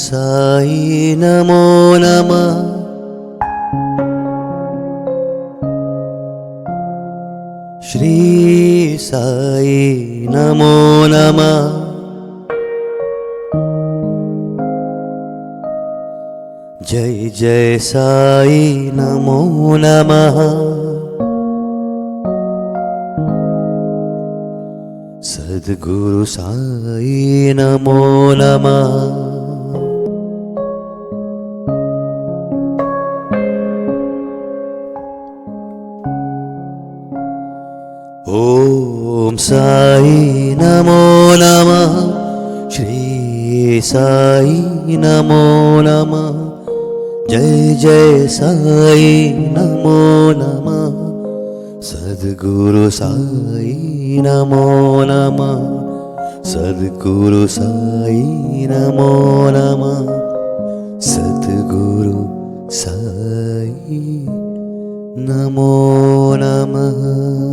साई नमो नमः। श्री साई नमो नमः। जय जय साई नमो नमः। सद्गुरु साई नमो नमः। ओम साई नमो नमः। श्री साई नमो नमः। जय जय साई नमो नमः। सद्गुरु साई नमो नमः। सद्गुरु साई नमो नमः। सद्गुरु साई नमो नमः।